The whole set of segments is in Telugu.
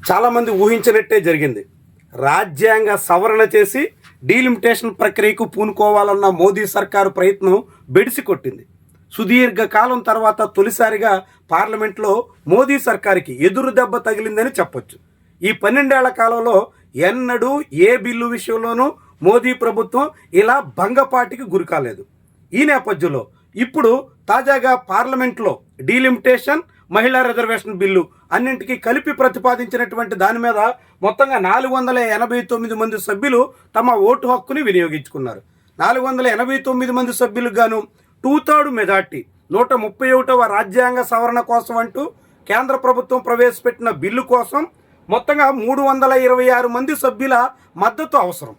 చాలామంది ఊహించినట్టే జరిగింది. రాజ్యాంగ సవరణ చేసి డీలిమిటేషన్ ప్రక్రియకు పూనుకోవాలన్న మోదీ సర్కారు ప్రయత్నం బెడిసి కొట్టింది. సుదీర్ఘకాలం తర్వాత తొలిసారిగా పార్లమెంట్లో మోదీ సర్కారుకి ఎదురు దెబ్బ తగిలిందని చెప్పొచ్చు. ఈ 12 ఏళ్ల కాలంలో ఎన్నడూ ఏ బిల్లు విషయంలోనూ మోదీ ప్రభుత్వం ఇలా భంగపాటికి గురికాలేదు. ఈ నేపథ్యంలో ఇప్పుడు తాజాగా పార్లమెంట్లో డీలిమిటేషన్, మహిళా రిజర్వేషన్ బిల్లు అన్నింటికీ కలిపి ప్రతిపాదించినటువంటి దాని మీద మొత్తంగా 489 మంది సభ్యులు తమ ఓటు హక్కుని వినియోగించుకున్నారు. 489 మంది సభ్యులకు గాను 2/3 మెజార్టీ 131వ రాజ్యాంగ సవరణ కోసం అంటూ కేంద్ర ప్రభుత్వం ప్రవేశపెట్టిన బిల్లు కోసం మొత్తంగా 326 మంది సభ్యుల మద్దతు అవసరం.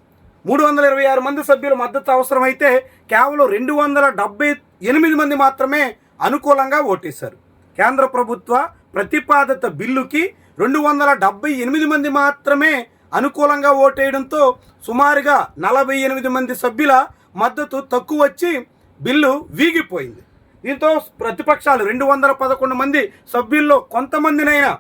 326 మంది సభ్యుల మద్దతు అవసరమైతే కేవలం 278 మంది మాత్రమే అనుకూలంగా ఓటేశారు. కేంద్ర ప్రభుత్వ ప్రతిపాదిత బిల్లుకి 278 మంది మాత్రమే అనుకూలంగా ఓటేయడంతో సుమారుగా 48 మంది సభ్యుల మద్దతు తక్కువ వచ్చి బిల్లు వీగిపోయింది. దీంతో ప్రతిపక్షాలు 211 మంది సభ్యుల్లో కొంతమందినైనా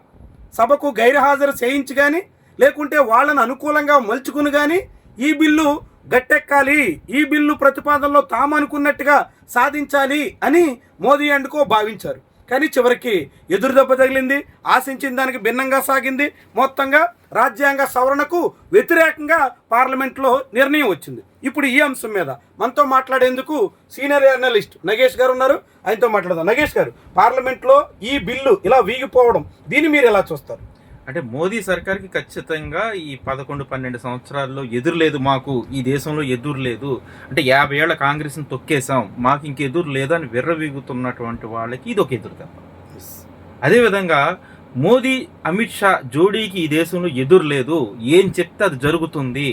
సభకు గైర్హాజరు చేయించి కానీ లేకుంటే వాళ్ళను అనుకూలంగా మలుచుకుని కానీ ఈ బిల్లు గట్టెక్కాలి, ఈ బిల్లు ప్రతిపాదనలో తాము అనుకున్నట్టుగా సాధించాలి అని మోదీ అండ్కో భావించారు. కానీ చివరికి ఎదురు దెబ్బ తగిలింది. ఆశించిన దానికి భిన్నంగా సాగింది. మొత్తంగా రాజ్యాంగ సవరణకు వ్యతిరేకంగా పార్లమెంట్లో నిర్ణయం వచ్చింది. ఇప్పుడు ఈ అంశం మీద మనతో మాట్లాడేందుకు సీనియర్ జర్నలిస్ట్ నగేష్ గారు ఉన్నారు. ఆయనతో మాట్లాడదాం. నగేష్ గారు, పార్లమెంట్లో ఈ బిల్లు ఇలా వీగిపోవడం, దీన్ని మీరు ఎలా చూస్తారు? అంటే మోదీ సర్కార్కి ఖచ్చితంగా ఈ 11-12 సంవత్సరాల్లో ఎదురు లేదు. మాకు ఈ దేశంలో ఎదురు లేదు అంటే 50 ఏళ్ల కాంగ్రెస్ని తొక్కేసాం, మాకు ఇంక ఎదురు లేదు అని విర్రవీగుతున్నటువంటి వాళ్ళకి ఇది ఒక ఎదురు దెబ్బ. అదేవిధంగా మోదీ అమిత్ షా జోడీకి ఈ దేశంలో ఎదురు లేదు, ఏం చెప్తే అది జరుగుతుంది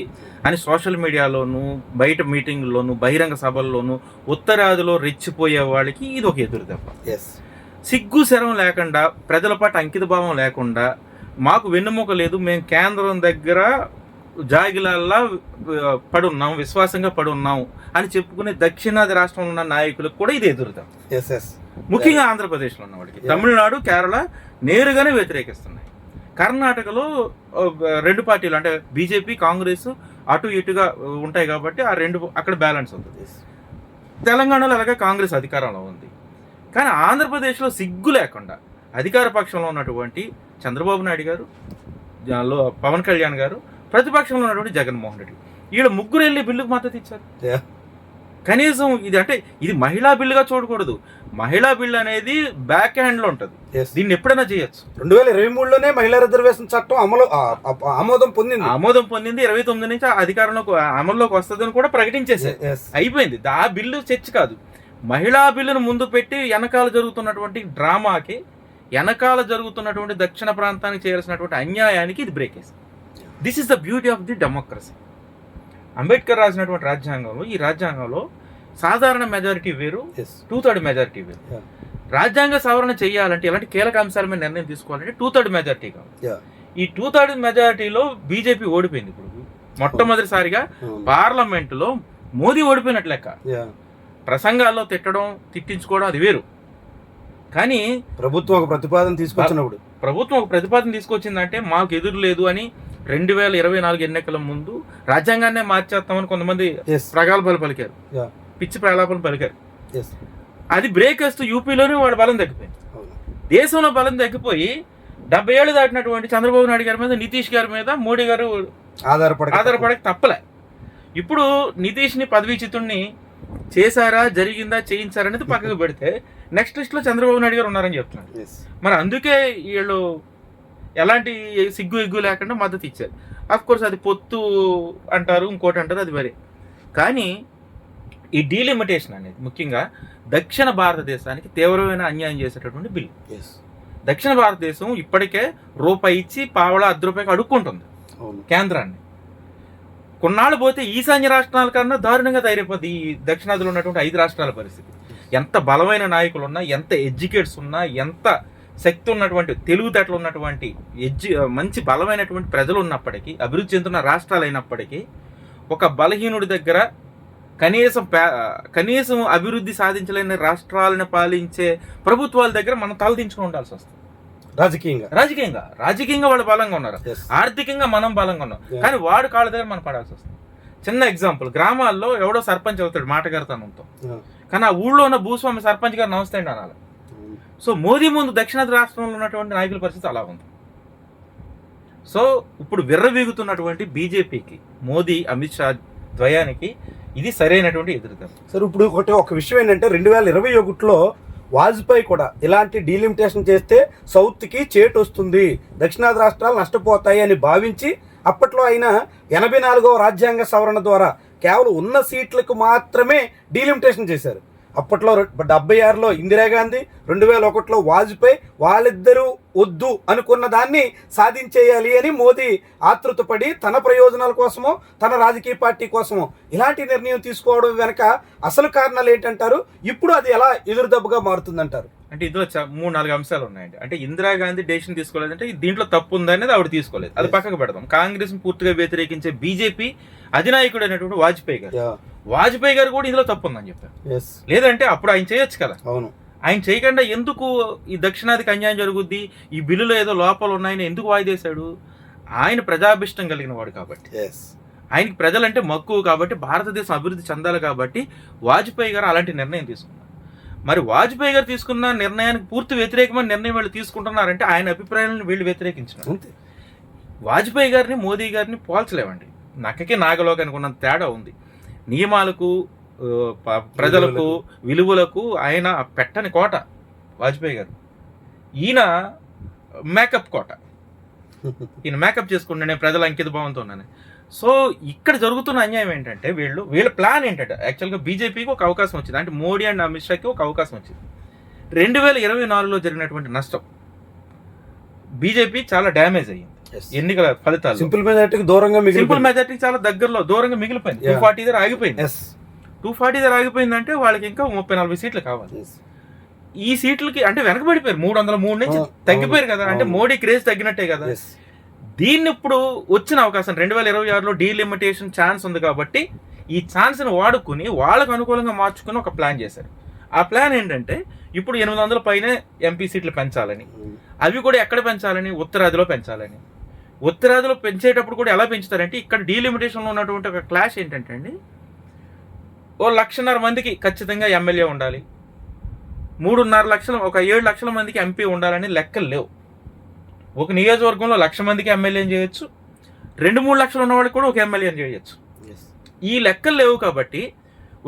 అని సోషల్ మీడియాలోను, బయట మీటింగ్లోను, బహిరంగ సభల్లోనూ ఉత్తరాదిలో రెచ్చిపోయే వాళ్ళకి ఇది ఒక ఎదురు దెబ్బ. సిగ్గు శరం లేకుండా, ప్రజల పట్ల అంకిత భావం లేకుండా, మాకు వెన్నుముక లేదు, మేము కేంద్రం దగ్గర జాగిలాల్లా పడున్నాం, విశ్వాసంగా పడున్నాం అని చెప్పుకునే దక్షిణాది రాష్ట్రంలో ఉన్న నాయకులకు కూడా ఇది ఎదురుదాం. ముఖ్యంగా ఆంధ్రప్రదేశ్లో ఉన్న వాడికి, తమిళనాడు, కేరళ నేరుగానే వ్యతిరేకిస్తున్నాయి. కర్ణాటకలో 2 పార్టీలు అంటే బీజేపీ, కాంగ్రెస్ అటు ఇటుగా ఉంటాయి కాబట్టి ఆ 2 అక్కడ బ్యాలెన్స్ అవుతుంది. తెలంగాణలో అలాగే కాంగ్రెస్ అధికారంలో ఉంది. కానీ ఆంధ్రప్రదేశ్లో సిగ్గు లేకుండా అధికార పక్షంలో ఉన్నటువంటి చంద్రబాబు నాయుడు గారు, పవన్ కళ్యాణ్ గారు, ప్రతిపక్షంలో ఉన్నటువంటి జగన్మోహన్ రెడ్డి, వీళ్ళ ముగ్గురు వెళ్ళి బిల్లుకు మద్దతు ఇచ్చారు. కనీసం ఇది అంటే ఇది మహిళా బిల్లుగా చూడకూడదు. మహిళా బిల్లు అనేది బ్యాక్ హ్యాండ్లో ఉంటుంది, దీన్ని ఎప్పుడైనా చేయొచ్చు. 2023లోనే మహిళా రిజర్వేషన్ చట్టం ఆమోదం పొందింది. 29 నుంచి అధికారంలోకి అమల్లోకి వస్తుందని కూడా ప్రకటించేసారు. అయిపోయింది. ఆ బిల్లు చర్చ కాదు. మహిళా బిల్లును ముందు పెట్టి వెనకాల జరుగుతున్నటువంటి డ్రామాకి, వెనకాల జరుగుతున్నటువంటి దక్షిణ ప్రాంతానికి చేయాల్సినటువంటి అన్యాయానికి ఇది బ్రేక్ వేసింది. This is the beauty of the democracy. Ambedkar రాసినటువంటి రాజ్యాంగంలో, ఈ రాజ్యాంగంలో సాధారణ మెజారిటీ వేరు, 2/3 మెజారిటీ వేరు. రాజ్యాంగ సవరణ చేయాలంటే ఇలాంటి కీలక అంశాల మీద నిర్ణయం తీసుకోవాలంటే 2/3 మెజారిటీ కావాలి. ఈ 2/3 మెజారిటీలో బీజేపీ ఓడిపోయింది. ఇప్పుడు మొట్టమొదటిసారిగా పార్లమెంటులో మోదీ ఓడిపోయినట్లు లెక్క. ప్రసంగాల్లో తిట్టడం, తిట్టించుకోవడం అది వేరు. కానీ ప్రభుత్వం ఒక ప్రతిపాదన తీసుకొచ్చిందంటే మాకు ఎదురు లేదు అని 2024 ఎన్నికల ముందు రాజ్యాంగాన్నే మార్చేస్తామని కొంతమంది ప్రగల్భాలు పలికారు, పిచ్చి ప్రలాపనలు పలికారు. అది బ్రేక్ వేస్తూ యూపీలోనే వాడు బలం తగ్గిపోయింది. దేశంలో బలం తగ్గిపోయి 70 ఏళ్ళు దాటినటువంటి చంద్రబాబు నాయుడు గారి మీద, నితీష్ గారి మీద మోడీ గారు ఆధారపడక తప్పలే. ఇప్పుడు నితీష్ని పదవీచ్యుతుడిని చేశారా, జరిగిందా, చేయించారా అనేది పక్కకు పెడితే నెక్స్ట్ లిస్ట్లో చంద్రబాబు నాయుడు గారు ఉన్నారని చెప్తున్నారు. మరి అందుకే వీళ్ళు ఎలాంటి సిగ్గు ఎగ్గు లేకుండా మద్దతు ఇచ్చారు. కోర్స్ అది పొత్తు అంటారు, ఇంకోటి అంటారు, అది వేరే. కానీ ఈ డీలిమిటేషన్ అనేది ముఖ్యంగా దక్షిణ భారతదేశానికి తీవ్రమైన అన్యాయం చేసేటటువంటి బిల్లు. దక్షిణ భారతదేశం ఇప్పటికే రూపాయి ఇచ్చి పావలా ₹10 అడుక్కుంటుంది కేంద్రాన్ని. కొన్నాళ్ళు పోతే ఈశాన్య రాష్ట్రాల కన్నా దారుణంగా తయారైపోద్ది ఈ దక్షిణాదిలో ఉన్నటువంటి 5 రాష్ట్రాల పరిస్థితి. ఎంత బలమైన నాయకులు ఉన్నా, ఎంత ఎడ్యుకేట్స్ ఉన్నా, ఎంత శక్తి ఉన్నటువంటి, తెలివితేటలు ఉన్నటువంటి మంచి బలమైనటువంటి ప్రజలు ఉన్నప్పటికీ, అభివృద్ధి చెందుతున్న రాష్ట్రాలు అయినప్పటికీ, ఒక బలహీనుడి దగ్గర కనీసం అభివృద్ధి సాధించలేని రాష్ట్రాలను పాలించే ప్రభుత్వాల దగ్గర మనం తలదించుకుని ఉండాల్సి వస్తుంది. రాజకీయంగా వాళ్ళు బలంగా ఉన్నారు, ఆర్థికంగా మనం బలంగా ఉన్నాం. కానీ వాడు కాళ్ళ దగ్గర మనం పడాల్సి వస్తుంది. చిన్న ఎగ్జాంపుల్, గ్రామాల్లో ఎవడో సర్పంచ్ అవుతాడు మాటగారితనంతో, కానీ ఆ ఊళ్ళో ఉన్న భూస్వామి సర్పంచ్ గారు నమస్తే అండి అనాలి. సో మోదీ ముందు దక్షిణాది రాష్ట్రంలో ఉన్నటువంటి నాయకుల పరిస్థితి అలా ఉంది. సో ఇప్పుడు విర్రవీగుతున్నటువంటి బీజేపీకి, మోదీ అమిత్ షా ద్వయానికి ఇది సరైనటువంటి ఎదురుదెబ్బ. సార్ ఇప్పుడు ఒక విషయం ఏంటంటే 2021లో వాజ్పేయి కూడా ఇలాంటి డీలిమిటేషన్ చేస్తే సౌత్కి చేటు వస్తుంది, దక్షిణాది రాష్ట్రాలు నష్టపోతాయి అని భావించి అప్పట్లో ఆయన 84వ రాజ్యాంగ సవరణ ద్వారా కేవలం ఉన్న సీట్లకు మాత్రమే డీలిమిటేషన్ చేశారు. అప్పట్లో 76లో ఇందిరాగాంధీ, 2001లో వాజ్పేయి, వాళ్ళిద్దరూ వద్దు అనుకున్న దాన్ని సాధించేయాలి అని మోదీ ఆతృతపడి తన ప్రయోజనాల కోసమో తన రాజకీయ పార్టీ కోసమో ఇలాంటి నిర్ణయం తీసుకోవడం వెనక అసలు కారణాలు ఏంటంటారు? ఇప్పుడు అది ఎలా ఎదురుదెబ్బగా మారుతుందంటారు? అంటే ఇందులో 3-4 అంశాలు ఉన్నాయండి. అంటే ఇందిరాగాంధీ డెసిషన్ తీసుకోలేదంటే దీంట్లో తప్పు ఉందనేది ఆవిడ తీసుకోలేదు, అది పక్కకు పెడదాం. కాంగ్రెస్ పూర్తిగా వ్యతిరేకించే బీజేపీ అధినాయకుడు అయినటువంటి వాజ్పేయి గారు కూడా ఇందులో తప్పు ఉందని చెప్పారు. లేదంటే అప్పుడు ఆయన చేయొచ్చు కదా. అవును, ఆయన చేయకుండా ఎందుకు ఈ దక్షిణాదికి అన్యాయం జరుగుద్ది, ఈ బిల్లులో ఏదో లోపాలు ఉన్నాయని ఎందుకు వాయిదేశాడు? ఆయన ప్రజాభిష్టం కలిగిన వాడు కాబట్టి, ఆయనకి ప్రజలంటే మక్కువ కాబట్టి, భారతదేశం అభివృద్ధి చెందాలి కాబట్టి వాజ్పేయి గారు అలాంటి నిర్ణయం తీసుకున్నారు. మరి వాజ్పేయి గారు తీసుకున్న నిర్ణయానికి పూర్తి వ్యతిరేకమైన నిర్ణయం వీళ్ళు తీసుకుంటున్నారంటే ఆయన అభిప్రాయాలను వీళ్ళు వ్యతిరేకించినారు. వాజ్పేయి గారిని మోదీ గారిని పోల్చలేమండి, నక్కకి నాగలోకానికి ఉన్నంత తేడా ఉంది. నియమాలకు, ప్రజలకు, విలువలకు ఆయన పెట్టని కోట వాజ్పేయి గారు. ఈయన మేకప్ కోట, ఈయన మేకప్ చేసుకుంటే నేను ప్రజల అంకిత భావంతో ఉన్నాను. సో ఇక్కడ జరుగుతున్న అన్యాయం ఏంటంటే వీళ్ళ ప్లాన్ ఏంటంటే యాక్చువల్గా బీజేపీకి ఒక అవకాశం వచ్చింది, అంటే మోడీ అండ్ అమిత్ షాకి ఒక అవకాశం వచ్చింది. 2024లో జరిగినటువంటి నష్టం బీజేపీ చాలా డ్యామేజ్ అయ్యింది. ఎన్నికల ఫలితాలు సింపుల్ మెజార్టీకి చాలా దూరంగా మిగిలిపోయింది. 240 దగ్గర ఆగిపోయింది. 240 దగ్గర ఆగిపోయిందంటే వాళ్ళకి ఇంకా 30-40 సీట్లు కావాలి. ఈ సీట్లకి అంటే వెనకబడిపోయారు, 303 నుంచి తగ్గిపోయారు కదా. అంటే మోడీ క్రేజ్ తగ్గినట్టే కదా. దీన్ని ఇప్పుడు వచ్చిన అవకాశం 2026లో డీలిమిటేషన్ ఛాన్స్ ఉంది కాబట్టి ఈ ఛాన్స్ని వాడుకుని వాళ్ళకు అనుకూలంగా మార్చుకుని ఒక ప్లాన్ చేశారు. ఆ ప్లాన్ ఏంటంటే ఇప్పుడు 800 పైనే ఎంపీ సీట్లు పెంచాలని, అవి కూడా ఎక్కడ పెంచాలని, ఉత్తరాదిలో పెంచాలని. ఉత్తరాదిలో పెంచేటప్పుడు కూడా ఎలా పెంచుతారంటే ఇక్కడ డీలిమిటేషన్లో ఉన్నటువంటి ఒక క్లాష్ ఏంటంటే అండి, 1,50,000 మందికి ఖచ్చితంగా ఎమ్మెల్యే ఉండాలి, 3.5 లక్షల, ఒక 7 లక్షల మందికి ఎంపీ ఉండాలని లెక్కలు లేవు. ఒక నియోజకవర్గంలో 1,00,000 మందికి ఎమ్మెల్యేని చేయొచ్చు, 2-3 లక్షలు ఉన్నవాడికి కూడా ఒక ఎమ్మెల్యేని చేయొచ్చు. ఈ లెక్కలు లేవు కాబట్టి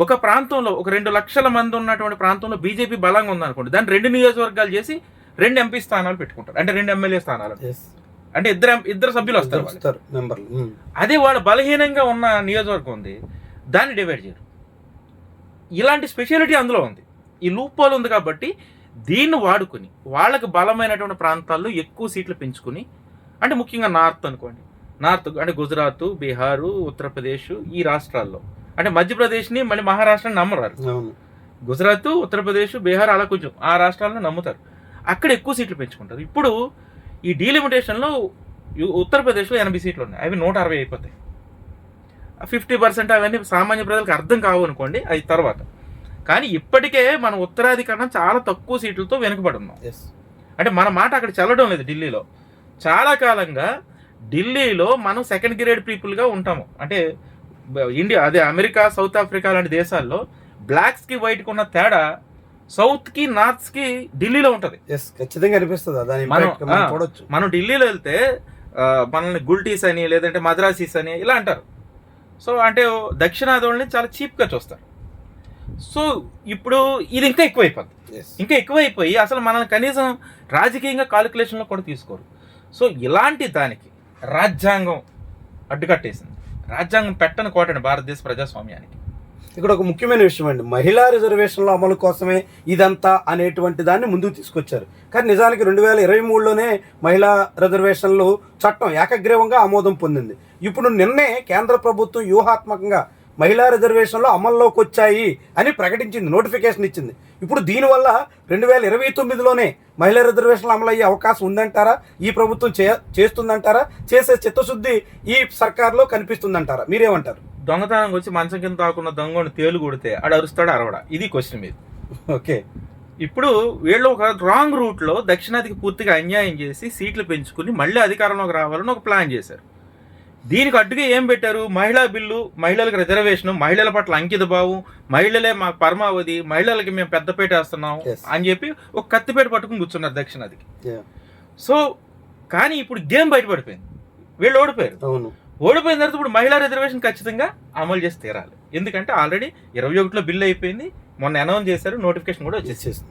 ఒక ప్రాంతంలో ఒక 2 లక్షల మంది ఉన్నటువంటి ప్రాంతంలో బీజేపీ బలంగా ఉందనుకోండి, దాన్ని 2 నియోజకవర్గాలు చేసి 2 ఎంపీ స్థానాలు పెట్టుకుంటారు, అంటే 2 ఎమ్మెల్యే స్థానాలు, అంటే ఇద్దరు సభ్యులు వస్తారు. అదే వాళ్ళ బలహీనంగా ఉన్న నియోజకవర్గం ఉంది, దాన్ని డివైడ్ చేయరు. ఇలాంటి స్పెషాలిటీ అందులో ఉంది, ఈ లూప్ హోల్ ఉంది కాబట్టి దీన్ని వాడుకుని వాళ్ళకి బలమైనటువంటి ప్రాంతాల్లో ఎక్కువ సీట్లు పెంచుకుని, అంటే ముఖ్యంగా నార్త్ అనుకోండి, నార్త్ అంటే గుజరాత్, బీహారు, ఉత్తరప్రదేశ్, ఈ రాష్ట్రాల్లో, అంటే మధ్యప్రదేశ్ని మళ్ళీ మహారాష్ట్రని నమ్మరారు. గుజరాత్, ఉత్తరప్రదేశ్, బీహార్ అలా కొంచెం ఆ రాష్ట్రాలను నమ్ముతారు, అక్కడ ఎక్కువ సీట్లు పెంచుకుంటారు. ఇప్పుడు ఈ డీలిమిటేషన్లో ఉత్తరప్రదేశ్లో 80 సీట్లు ఉన్నాయి, అవి 160 అయిపోతాయి. 50% అవన్నీ సామాన్య ప్రజలకు అర్థం కావు అనుకోండి, అది తర్వాత. కానీ ఇప్పటికే మనం ఉత్తరాది కన్నా చాలా తక్కువ సీట్లతో వెనుకబడి ఉన్నాం. అంటే మన మాట అక్కడ చెల్లడం లేదు. ఢిల్లీలో చాలా కాలంగా ఢిల్లీలో మనం సెకండ్ గ్రేడ్ పీపుల్గా ఉంటాము. అంటే ఇండియా, అదే అమెరికా, సౌత్ ఆఫ్రికా లాంటి దేశాల్లో బ్లాక్స్కి వైట్కి ఉన్న తేడా సౌత్కి నార్త్స్కి ఢిల్లీలో ఉంటుంది. ఖచ్చితంగా అనిపిస్తుంది. మనం ఢిల్లీలో వెళ్తే మనల్ని గుల్టీస్ అని, లేదంటే మద్రాసీస్ అని ఇలా అంటారు. సో అంటే దక్షిణాది వాళ్ళని చాలా చీప్గా చూస్తారు. సో ఇప్పుడు ఇది ఇంకా ఎక్కువైపోయి అసలు మనల్ని కనీసం రాజకీయంగా కాలిక్యులేషన్లో కూడా తీసుకోరు. సో ఇలాంటి దానికి రాజ్యాంగం అడ్డుకట్టేసింది. రాజ్యాంగం పెట్టని కోటని భారతదేశ ప్రజాస్వామ్యానికి. ఇక్కడ ఒక ముఖ్యమైన విషయం అండి, మహిళా రిజర్వేషన్ల అమలు కోసమే ఇదంతా అనేటువంటి దాన్ని ముందుకు తీసుకొచ్చారు. కానీ నిజానికి 2023లోనే మహిళా రిజర్వేషన్లు చట్టం ఏకగ్రీవంగా ఆమోదం పొందింది. ఇప్పుడు నిన్నే కేంద్ర ప్రభుత్వం వ్యూహాత్మకంగా మహిళా రిజర్వేషన్లు అమల్లోకి వచ్చాయి అని ప్రకటించింది, నోటిఫికేషన్ ఇచ్చింది. ఇప్పుడు దీనివల్ల 2029లోనే మహిళా రిజర్వేషన్లు అమలయ్యే అవకాశం ఉందంటారా? ఈ ప్రభుత్వం చేస్తుందంటారా? చేసే చిత్తశుద్ధి ఈ సర్కార్లో కనిపిస్తుందంటారా? మీరేమంటారు? దొంగతనం వచ్చి మంచం కింద తాకున్న దొంగను తేలు కొడితే ఆడు అరుస్తాడు, అరవడా? ఇది క్వశ్చన్ మీద. ఓకే. ఇప్పుడు వీళ్ళు ఒక రాంగ్ రూట్లో దక్షిణాదికి పూర్తిగా అన్యాయం చేసి సీట్లు పెంచుకుని మళ్ళీ అధికారంలోకి రావాలని ఒక ప్లాన్ చేశారు. దీనికి అడ్డుగా ఏం పెట్టారు? మహిళా బిల్లు, మహిళలకు రిజర్వేషన్, మహిళల పట్ల అంకిత భావం, మహిళలే మా పరమావధి, మహిళలకి మేము పెద్దపేట వేస్తున్నాం అని చెప్పి ఒక కత్తిపేట పట్టుకుని కూర్చున్నారు దక్షిణాదికి. సో కానీ ఇప్పుడు గేమ్ బయటపడిపోయింది, వీళ్ళు ఓడిపోయారు. ఓడిపోయిన తర్వాత ఇప్పుడు మహిళా రిజర్వేషన్ ఖచ్చితంగా అమలు చేసి తీరాలి. ఎందుకంటే ఆల్రెడీ 21లో బిల్లు అయిపోయింది, మొన్న అనౌన్స్ చేశారు, నోటిఫికేషన్ కూడా వచ్చేసేసింది.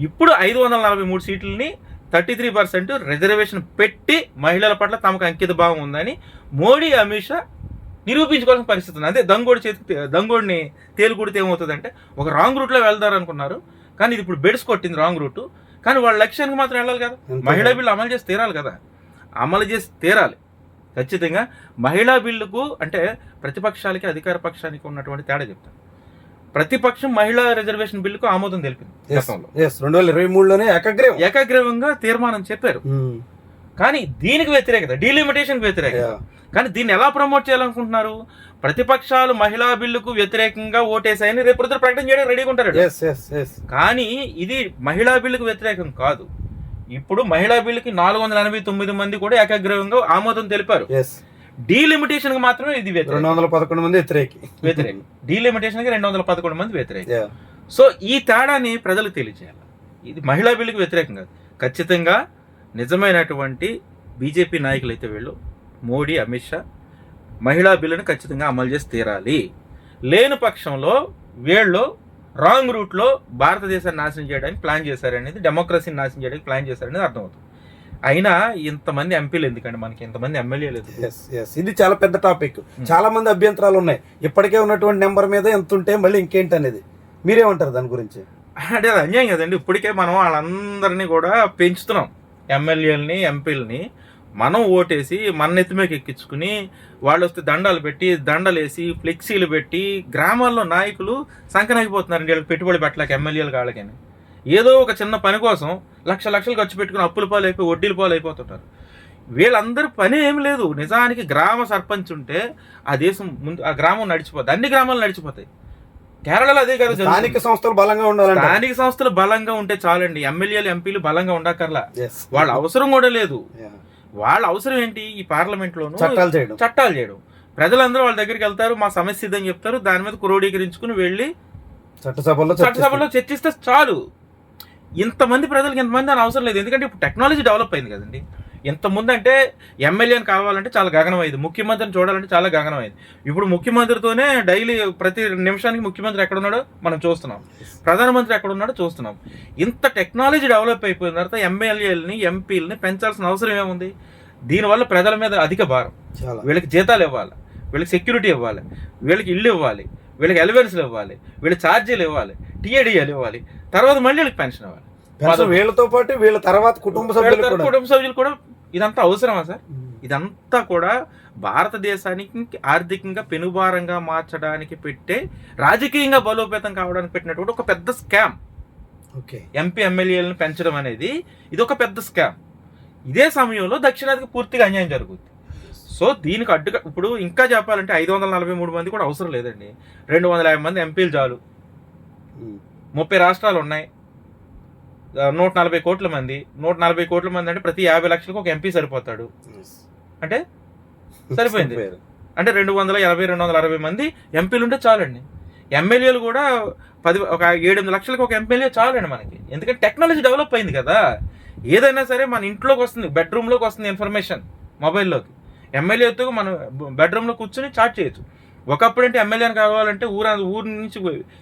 ఇప్పుడు 543 సీట్లని 33% రిజర్వేషన్ పెట్టి మహిళల పట్ల తమకు అంకిత భావం ఉందని మోడీ, అమిత్ షా నిరూపించుకోవాల్సిన పరిస్థితి ఉంది. అదే దంగోడిని తేలుకుడితే ఏమవుతుందంటే ఒక రాంగ్ రూట్లో వెళ్దారు అనుకున్నారు, కానీ ఇది ఇప్పుడు బెడ్స్ కొట్టింది రాంగ్ రూట్. కానీ వాళ్ళ లక్ష్యానికి మాత్రం వెళ్ళాలి కదా, మహిళా బిల్లు అమలు చేసి తీరాలి కదా, అమలు చేసి తీరాలి ఖచ్చితంగా. మహిళా బిల్లుకు అంటే ప్రతిపక్షాలకి అధికార పక్షానికి ఉన్నటువంటి తేడా చెప్తాను. ప్రతిపక్షం మహిళా రిజర్వేషన్ బిల్లుకు ఆమోదం తెలిపింది. 2023లోనే ఏకగ్రీవంగా తీర్మానం చెప్పారు. కానీ దీనికి వ్యతిరేకత, డీలిమిటేషన్ వ్యతిరేకత. కానీ దీన్ని ఎలా ప్రమోట్ చేయాలనుకుంటున్నారు? ప్రతిపక్షాలు మహిళా బిల్లుకు వ్యతిరేకంగా ఓటేసాయని రేపు ప్రకటన చేయడానికి రెడీగా ఉంటారు. కానీ ఇది మహిళా బిల్లుకు వ్యతిరేకం కాదు. ఇప్పుడు మహిళా బిల్లుకి 489 మంది కూడా ఏకగ్రీవంగా ఆమోదం తెలిపారు. డీలిమిటేషన్ కి మాత్రమే ఇది 211 మంది వ్యతిరేకం. డీలిమిటేషన్ కి 211 మంది వ్యతిరేకం. సో ఈ తేడాని ప్రజలకు తెలియజేయాలి. ఇది మహిళా బిల్లుకి వ్యతిరేకం కాదు. ఖచ్చితంగా నిజమైనటువంటి బీజేపీ నాయకులు అయితే వీళ్ళు, మోడీ, అమిత్ షా మహిళా బిల్లును ఖచ్చితంగా అమలు చేసి తీరాలి. లేని పక్షంలో వీళ్ళు రాంగ్ రూట్లో భారతదేశాన్ని నాశనం చేయడానికి ప్లాన్ చేశారనేది, డెమోక్రసీని నాశనం చేయడానికి ప్లాన్ చేశారనేది అర్థమవుతుంది. అయినా ఇంతమంది ఎంపీలు ఎందుకండి, మనకి ఇంతమంది ఎమ్మెల్యేలు ఎందుకు? ఇది చాలా పెద్ద టాపిక్. చాలా మంది అభ్యంతరాలు ఉన్నాయి. ఇప్పటికే ఉన్నటువంటి నెంబర్ మీద ఎంత ఉంటే మళ్ళీ ఇంకేంటి అనేది మీరేమంటారు దాని గురించి? అంటే అది అన్యాయం కదండి. ఇప్పటికే మనం వాళ్ళందరినీ కూడా పెంచుతున్నాం, ఎమ్మెల్యేలని, ఎంపీలని. మనం ఓటేసి మన నెత్తిమీదకి ఎక్కించుకుని వాళ్ళు వస్తే దండాలు పెట్టి, దండలేసి, ఫ్లెక్సీలు పెట్టి గ్రామాల్లో నాయకులు సంకనాగిపోతున్నారండి. వీళ్ళకి పెట్టుబడి పెట్టలేక ఎమ్మెల్యేలు కాళ్ళకని ఏదో ఒక చిన్న పని కోసం లక్షలు ఖర్చు పెట్టుకుని అప్పుల పాలు అయిపోయి, వడ్డీల పాలు అయిపోతుంటారు. వీళ్ళందరూ పని ఏమి లేదు. నిజానికి గ్రామ సర్పంచ్ ఉంటే ఆ దేశం ముందు, ఆ గ్రామం నడిచిపోతుంది. అన్ని గ్రామాలు నడిచిపోతాయి. కేరళలో అదే కదా. స్థానిక సంస్థలు బలంగా ఉండాలి. స్థానిక సంస్థలు బలంగా ఉంటే చాలండి. ఎమ్మెల్యేలు, ఎంపీలు బలంగా ఉండక్కర్లా. వాళ్ళ అవసరం కూడా లేదు. వాళ్ళ అవసరం ఏంటి? ఈ పార్లమెంట్ లోను చట్టాలు చేయడం. ప్రజలందరూ వాళ్ళ దగ్గరికి వెళ్తారు, మా సమస్య ఇదని చెప్తారు, దాని మీద క్రోడీకరించుకుని వెళ్ళి చట్టసభలో చర్చిస్తే చాలు. ఇంతమంది ప్రజలకు ఇంతమంది అని అవసరం లేదు. ఎందుకంటే ఇప్పుడు టెక్నాలజీ డెవలప్ అయింది కదండి. ఇంతకుముందు అంటే ఎమ్మెల్యేని కావాలంటే చాలా గగనం అయింది, ముఖ్యమంత్రిని చూడాలంటే చాలా గగనం అయింది. ఇప్పుడు ముఖ్యమంత్రితోనే డైలీ ప్రతి నిమిషానికి ముఖ్యమంత్రి ఎక్కడున్నాడో మనం చూస్తున్నాం, ప్రధానమంత్రి ఎక్కడున్నాడో చూస్తున్నాం. ఇంత టెక్నాలజీ డెవలప్ అయిపోయిన తర్వాత ఎమ్మెల్యేలని, ఎంపీలని పెంచాల్సిన అవసరం ఏముంది? దీనివల్ల ప్రజల మీద అధిక భారం. వీళ్ళకి జీతాలు ఇవ్వాలి, వీళ్ళకి సెక్యూరిటీ ఇవ్వాలి, వీళ్ళకి ఇల్లు ఇవ్వాలి, వీళ్ళకి ఎలివెన్స్లు ఇవ్వాలి, వీళ్ళ ఛార్జీలు ఇవ్వాలి, టీఏడీఏలు ఇవ్వాలి, తర్వాత మళ్ళీ వీళ్ళకి పెన్షన్ ఇవ్వాలి. వీళ్ళతో పాటు వీళ్ళ తర్వాత కుటుంబ సభ్యులు కూడా. ఇదంతా అవసరమా సార్? ఇదంతా కూడా భారతదేశానికి ఆర్థికంగా పెనుభారంగా మార్చడానికి పెట్టే, రాజకీయంగా బలోపేతం కావడానికి పెట్టినటువంటి ఒక పెద్ద స్కామ్. ఎంపీ, ఎమ్మెల్యేలను పెంచడం అనేది ఇది ఒక పెద్ద స్కామ్. ఇదే సమయంలో దక్షిణాదికి పూర్తిగా అన్యాయం జరుగుతుంది. సో దీనికి అడ్డుగా ఇప్పుడు ఇంకా చెప్పాలంటే 543 మంది కూడా అవసరం లేదండి. 250 మంది ఎంపీలు చాలు. 30 రాష్ట్రాలు ఉన్నాయి, 140 కోట్ల మంది. 140 కోట్ల మంది అంటే ప్రతి 50 లక్షలకు ఒక ఎంపీ సరిపోతాడు. అంటే సరిపోయింది. అంటే 280-260 మంది ఎంపీలు ఉంటే చాలండి. ఎమ్మెల్యేలు కూడా ఒక 7-8 లక్షలకు ఒక ఎమ్మెల్యే చాలండి మనకి. ఎందుకంటే టెక్నాలజీ డెవలప్ అయింది కదా. ఏదైనా సరే మన ఇంట్లోకి వస్తుంది, బెడ్రూమ్లోకి వస్తుంది ఇన్ఫర్మేషన్ మొబైల్లోకి. ఎమ్మెల్యేతో మనం బెడ్రూమ్లో కూర్చొని చాట్ చేయొచ్చు. ఒకప్పుడు అంటే ఎమ్మెల్యేని కావాలంటే ఊరు నుంచి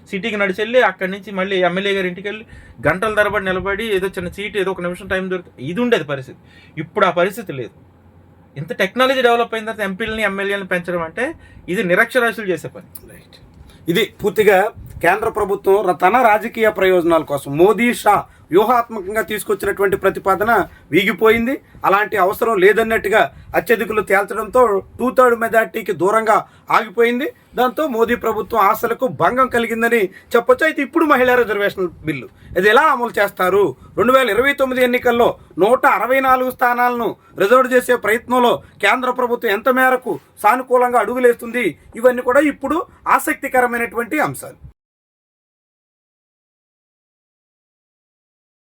సిటీకి నడిచెళ్ళి అక్కడి నుంచి మళ్ళీ ఎమ్మెల్యే గారి ఇంటికి వెళ్ళి గంటల తరబడి నిలబడి ఏదో చిన్న సీట్, ఏదో ఒక నిమిషం టైం దొరుకుతుంది. ఇది ఉండేది పరిస్థితి. ఇప్పుడు ఆ పరిస్థితి లేదు. ఇంత టెక్నాలజీ డెవలప్ అయిన తర్వాత ఎంపీలని, ఎమ్మెల్యేలను పెంచడం అంటే ఇది నిరక్షరాస్యులు చేసే పని. రైట్. ఇది పూర్తిగా కేంద్ర ప్రభుత్వం తన రాజకీయ ప్రయోజనాల కోసం మోదీ, షా వ్యూహాత్మకంగా తీసుకొచ్చినటువంటి ప్రతిపాదన వీగిపోయింది. అలాంటి అవసరం లేదన్నట్టుగా అత్యధికులు తేల్చడంతో 2/3 మెజార్టీకి దూరంగా ఆగిపోయింది. దాంతో మోదీ ప్రభుత్వం ఆశలకు భంగం కలిగిందని చెప్పొచ్చు. అయితే ఇప్పుడు మహిళా రిజర్వేషన్ బిల్లు ఇది ఎలా అమలు చేస్తారు? 2029 ఎన్నికల్లో 164 స్థానాలను రిజర్వ్ చేసే ప్రయత్నంలో కేంద్ర ప్రభుత్వం ఎంత మేరకు సానుకూలంగా అడుగులేస్తుంది? ఇవన్నీ కూడా ఇప్పుడు ఆసక్తికరమైనటువంటి అంశాలు.